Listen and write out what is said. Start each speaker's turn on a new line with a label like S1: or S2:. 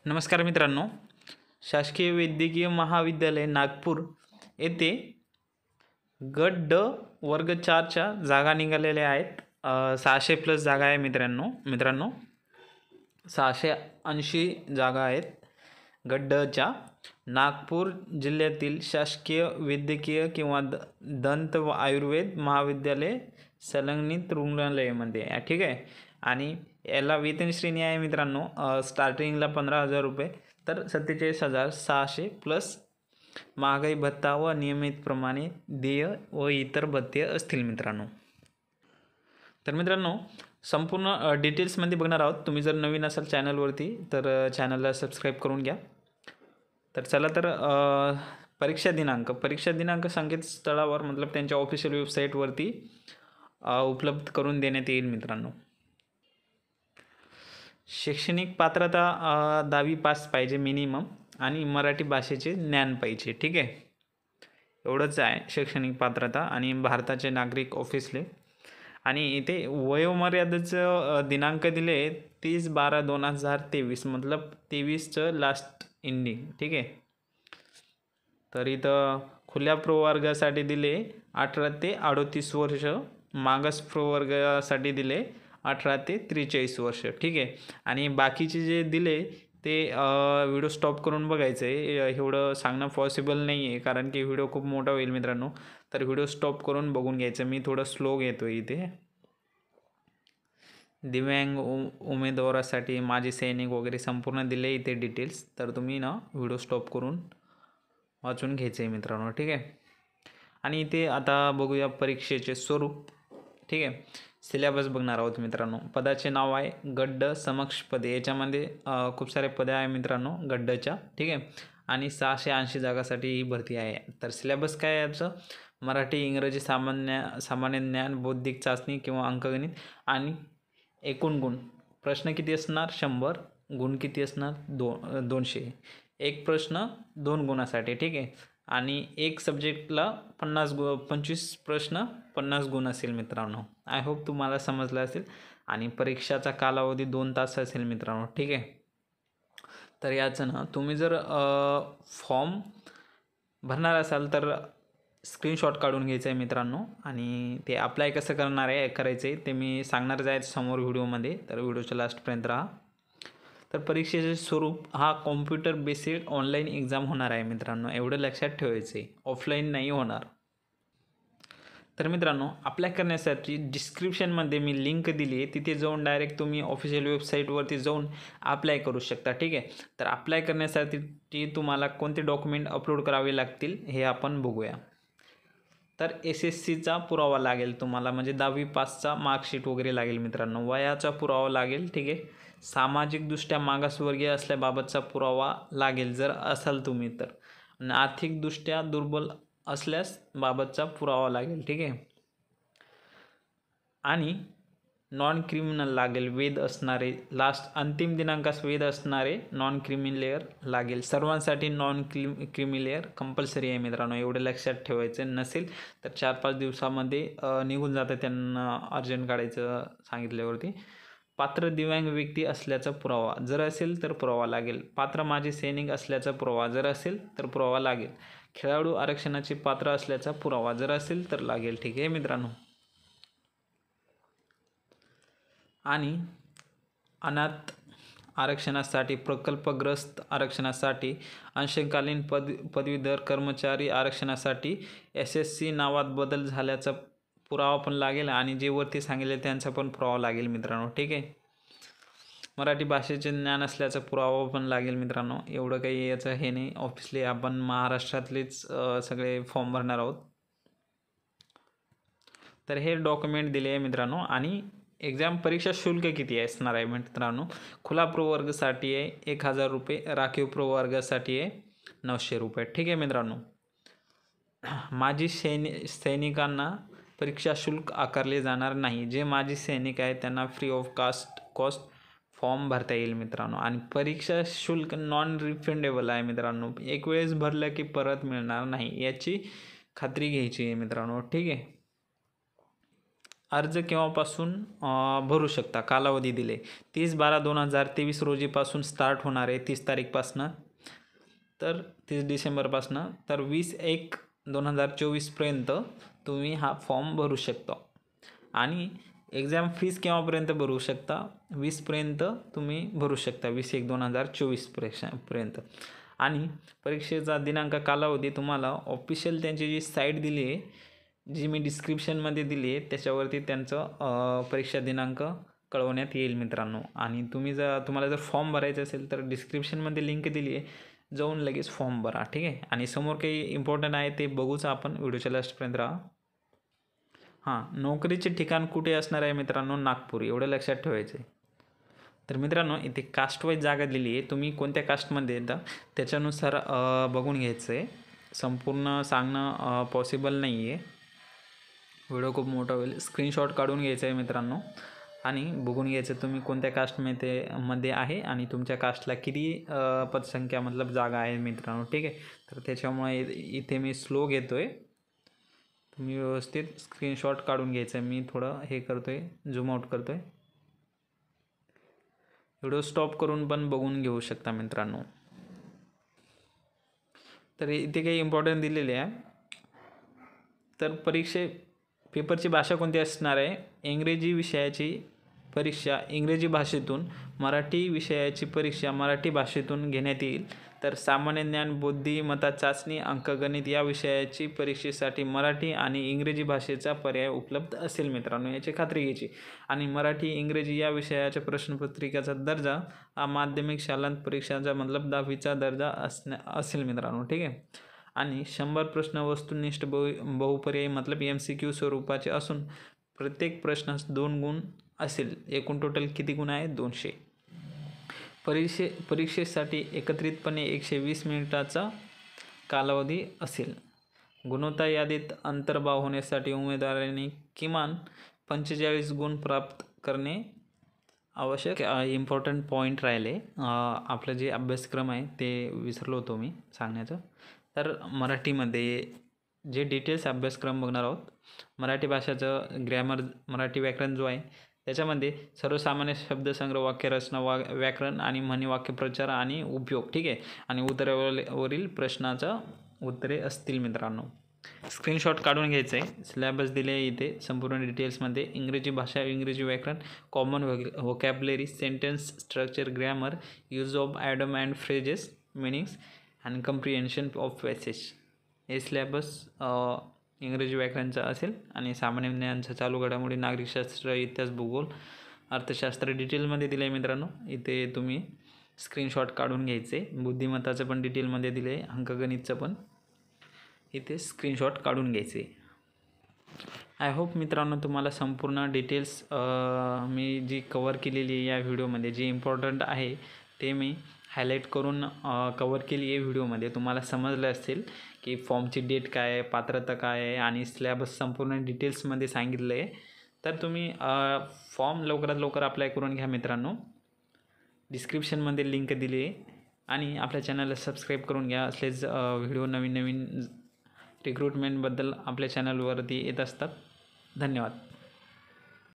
S1: नमस्कार मित्रांनो, शासकीय वैद्यकीय महाविद्यालय नागपूर येथे गट ड वर्ग 4च्या जागा निघालेल्या आहेत. 600+ जागा आहे मित्रांनो 680 जागा आहेत गट डच्या. नागपूर जिल्ह्यातील शासकीय वैद्यकीय किंवा दंत व आयुर्वेद महाविद्यालय संलग्नित रुग्णालयामध्ये ठीक आहे. आणि याला वेतन श्रेणी आहे मित्रांनो, स्टार्टिंगला 15,000 रुपये तर 47,600 प्लस महागाई भत्ता व नियमितप्रमाणे देय व इतर भत्ते असतील मित्रांनो. तर मित्रांनो संपूर्ण डिटेल्समध्ये बघणार आहोत. तुम्ही जर नवीन असाल चॅनलवरती तर चॅनलला सबस्क्राईब करून घ्या. तर चला तर परीक्षा दिनांक संकेतस्थळावर मतलब त्यांच्या ऑफिशियल वेबसाईटवरती उपलब्ध करून देण्यात येईल मित्रांनो. शैक्षणिक पात्रता 10वी पास पाहिजे मिनिमम आणि मराठी भाषेचे ज्ञान पाहिजे. ठीक आहे, एवढंच आहे शैक्षणिक पात्रता आणि भारताचे नागरिक ऑफिसले. आणि इथे वयोमर्यादेचं दिनांक दिले 30/12/2023 मतलब 23चं लास्ट एंडिंग. ठीक आहे. तर इथं खुल्या प्रवर्गासाठी दिले 18 ते 38 वर्ष, मागास प्रवर्गासाठी दिले 18 ते 43 वर्ष. ठीक आहे. आणि बाकीचे जे दिले ते व्हिडिओ स्टॉप करून बघायचं आहे. एवढं सांगणं पॉसिबल नाही आहे कारण की व्हिडिओ खूप मोठा होईल मित्रांनो. तर व्हिडिओ स्टॉप करून बघून घ्यायचं. मी थोडं स्लो घेतो इथे. दिव्यांग उमेदवारासाठी माजी सैनिक वगैरे संपूर्ण दिले इथे डिटेल्स. तर तुम्ही ना व्हिडिओ स्टॉप करून वाचून घ्यायचं आहे मित्रांनो. ठीक आहे. आणि इथे आता बघूया परीक्षेचे स्वरूप. ठीक आहे. सिलेबस बघणार आहोत मित्रांनो. पदाचे नाव आहे गड्ड समक्ष पदे. याच्यामध्ये खूप सारे पदे आहे मित्रांनो गड्डच्या. ठीक आहे. आणि 680 जागासाठी ही भरती आहे. तर सिलेबस काय आहे याचं? मराठी, इंग्रजी, सामान्य ज्ञान, बौद्धिक चाचणी किंवा अंकगणित आणि एकूण गुण. प्रश्न किती असणार? 100. गुण किती असणार? 200. एक प्रश्न 2 गुणासाठी. ठीक आहे. आणि एक सब्जेक्टला 25 प्रश्न 50 गुण असेल मित्रांनो. आय होप तुम्हाला समजलं असेल. आणि परीक्षाचा कालावधी 2 तास असेल मित्रांनो. ठीक आहे. तर याचं ना तुम्ही जर फॉर्म भरणार असाल तर स्क्रीनशॉट काढून घ्यायचं आहे मित्रांनो. आणि ते अप्लाय कसं करायचं आहे ते मी सांगणारच आहे समोर व्हिडिओमध्ये. तर व्हिडिओच्या लास्टपर्यंत राहा. तर परीक्षेचे स्वरूप हा कॉम्प्युटर बेस्ड ऑनलाईन एक्झाम होणार आहे मित्रांनो. एवढं लक्षात ठेवायचं आहे, ऑफलाईन नाही होणार. तर मित्रांनो अप्लाय करण्यासाठी डिस्क्रिप्शनमध्ये मी लिंक दिली आहे. तिथे जाऊन डायरेक्ट तुम्ही ऑफिशियल वेबसाईटवरती जाऊन अप्लाय करू शकता. ठीक आहे. तर अप्लाय करण्यासाठी तुम्हाला कोणते डॉक्युमेंट अपलोड करावे लागतील हे आपण बघूया. तर SSCचा पुरावा लागेल तुम्हाला, म्हणजे 10वी पासचा मार्कशीट वगैरे लागेल मित्रांनो. वयाचा पुरावा लागेल. ठीक आहे. सामाजिकदृष्ट्या मागासवर्गीय असल्याबाबतचा पुरावा लागेल जर असाल तुम्ही तर. आणि आर्थिकदृष्ट्या दुर्बल असल्यास बाबतचा पुरावा लागेल. ठीक आहे. आणि नॉन क्रिमिनल लागेल, वैध असणारे, लास्ट अंतिम दिनांकास वैध असणारे नॉन क्रिमिलेअर लागेल. सर्वांसाठी नॉन क्रिमिलेअर कंपल्सरी आहे मित्रांनो. एवढं लक्षात ठेवायचं. नसेल तर 4-5 दिवसामध्ये निघून जातं त्यांना अर्जंट काढायचं सांगितल्यावरती. पात्र दिव्यांग व्यक्ती असल्याचा पुरावा जर असेल तर पुरावा लागेल. पात्र माजी सैनिक असल्याचा पुरावा जर असेल तर पुरावा लागेल. खेळाडू आरक्षणाचे पात्र असल्याचा पुरावा जर असेल तर लागेल. ठीक आहे मित्रांनो. आणि अनाथ आरक्षणासाठी, प्रकल्पग्रस्त आरक्षणासाठी, अंशकालीन पदवीधर कर्मचारी आरक्षणासाठी SSC नावात बदल झाल्याचा पुरावा पण लागेल. आणि जे वरती सांगितले त्यांचा पण पुरावा लागेल मित्रांनो. ठीक आहे. मराठी भाषेचे ज्ञान असल्याचा पुरावा पण लागेल मित्रांनो. एवढं काही याचं हे नाही. ऑफिसली आपण महाराष्ट्रातलेच सगळे फॉर्म भरणार आहोत. तर हे डॉक्युमेंट दिले आहे मित्रांनो. आणि एक्झाम परीक्षा शुल्क किती असणार आहे मित्रांनो? खुला प्रवर्गासाठी आहे 1,000 रुपये, राखीव प्रवर्गासाठी आहे 900 रुपये. ठीक आहे मित्रांनो. माजी सैनिकांना परीक्षा शुल्क आकारले जाणार नाही. जे माजी सैनिक आहेत त्यांना फ्री ऑफ कॉस्ट फॉर्म भरता येईल मित्रांनो. आणि परीक्षा शुल्क नॉन रिफंडेबल आहे मित्रांनो. एक वेळेस भरलं की परत मिळणार नाही, याची खात्री घ्यायची आहे मित्रांनो. ठीक आहे. अर्ज केव्हापासून भरू शकता, कालावधी दिले 30/12/2023 रोजीपासून स्टार्ट होणार आहे, 30 तारीखपासनं, तर 30 डिसेंबरपासनं तर 20/1/2024पर्यंत तुम्ही हा फॉर्म भरू शकता. आणि एक्झाम फीस केव्हापर्यंत भरू शकता, 20पर्यंत तुम्ही भरू शकता, 20/1/2024पर्यंत. आणि परीक्षेचा दिनांक कालावधी तुम्हाला ऑफिशियल त्यांची जी साईट दिली आहे, जी मी डिस्क्रिप्शनमध्ये दिली आहे, त्याच्यावरती त्यांचं परीक्षा दिनांक कळवण्यात येईल मित्रांनो. आणि तुम्हाला जर फॉर्म भरायचा असेल तर डिस्क्रिप्शनमध्ये लिंक दिली आहे, जाऊन लगेच फॉर्म भरा, ठीक आहे. आणि समोर काही इम्पॉर्टंट आहे ते बघूच आपण, व्हिडिओच्या लास्टपर्यंत राहा. नोकरीचे ठिकाण कुठे असणार आहे मित्रांनो, नागपूर, एवढं लक्षात ठेवायचं आहे. तर मित्रांनो इथे कास्ट वाईज जागा दिली आहे, तुम्ही कोणत्या कास्टमध्ये येता त्याच्यानुसार बघून घ्यायचं आहे. संपूर्ण सांगणं पॉसिबल नाही आहे, व्हिडिओ खूप मोठा होईल. स्क्रीनशॉट काढून घ्यायचं आहे मित्रांनो आणि बघून घ्यायचं तुम्ही कोणत्या कास्टमध्ये आहे आणि तुमच्या कास्टला किती पदसंख्या मतलब जागा आहे मित्रांनो, ठीक आहे. तर त्याच्यामुळे इथे मी स्लो घेतो आहे, तुम्ही व्यवस्थित स्क्रीनशॉट काढून घ्यायचं आहे. मी थोडं हे करतो आहे, झूम आउट करतो आहे, व्हिडिओ स्टॉप करून पण बघून घेऊ शकता मित्रांनो. तर इथे काही इम्पॉर्टंट दिलेले आहे. तर पेपरची भाषा कोणती असणार आहे, इंग्रजी विषयाची परीक्षा इंग्रजी भाषेतून, मराठी विषयाची परीक्षा मराठी भाषेतून घेण्यात येईल. तर सामान्य ज्ञान, बुद्धिमत्ता चाचणी, अंकगणित या विषयाची परीक्षेसाठी मराठी आणि इंग्रजी भाषेचा पर्याय उपलब्ध असेल मित्रांनो, याची खात्री घ्यायची. आणि मराठी इंग्रजी या विषयाच्या प्रश्नपत्रिकेचा दर्जा हा माध्यमिक शालांत परीक्षांचा मतलब 10वीचा दर्जा असेल मित्रांनो, ठीक आहे. आणि 100 प्रश्न वस्तुनिष्ठ बहुपर्यायी मतलब MCQ स्वरूपाचे असून प्रत्येक प्रश्नास 2 गुण असेल. एकूण टोटल किती गुण आहे, 200. परीक्षेसाठी एकत्रितपणे 120 मिनिटाचा कालावधी असेल. गुणवत्ता यादीत अंतर्भाव होण्यासाठी उमेदवारांनी किमान 45 गुण प्राप्त करणे आवश्यक. इम्पॉर्टंट पॉईंट राहिले, आपलं जे अभ्यासक्रम आहे ते विसरलो होतो मी सांगण्याचं. तर मराठीमध्ये जे डिटेल्स अभ्यासक्रम बघणार आहोत, मराठी भाषाचं ग्रॅमर, मराठी व्याकरण जो आहे त्याच्यामध्ये सर्वसामान्य शब्दसंग्रह, वाक्यरचना, व्याकरण आणि म्हणी, वाक्यप्रचार आणि उपयोग, ठीक आहे. आणि उत्तरावरील प्रश्नाचं उत्तरे असतील मित्रांनो. स्क्रीनशॉट काढून घ्यायचं आहे. सिलेबस दिले आहे इथे संपूर्ण डिटेल्समध्ये. इंग्रजी भाषा, इंग्रजी व्याकरण, common vocabulary, sentence structure, grammar, use of Adam and phrases, meanings and comprehension of passage, हे सिलेबस इंग्रजी व्याकरणचा असेल. आणि सामान्य ज्ञानचं चालू घडामोडी, नागरिकशास्त्र, इतिहास, भूगोल, अर्थशास्त्र डिटेलमध्ये दिलं आहे मित्रांनो. इथे तुम्ही स्क्रीनशॉट काढून घ्यायचे. बुद्धिमत्ताचं पण डिटेलमध्ये दिलं आहे, अंकगणितचं पण इथे स्क्रीनशॉट काढून घ्यायचे. आय होप मित्रांनो तुम्हाला संपूर्ण डिटेल्स मी जी कवर केलेली आहे या व्हिडिओमध्ये, जे इम्पॉर्टंट आहे ते मी हायलाईट करून कवर केली आहे व्हिडिओमध्ये. तुम्हाला समजलं असेल की फॉर्मची डेट काय आहे, पात्रता काय आहे आणि सिलेबस संपूर्ण डिटेल्समध्ये सांगितलं आहे. तर तुम्ही फॉर्म लवकरात लवकर अप्लाय करून घ्या मित्रांनो. डिस्क्रिप्शनमध्ये लिंक दिली आहे. आणि आपल्या चॅनलला सबस्क्राईब करून घ्या. असलेच व्हिडिओ नवीन नवीन रिक्रुटमेंटबद्दल आपल्या चॅनलवरती येत असतात. धन्यवाद.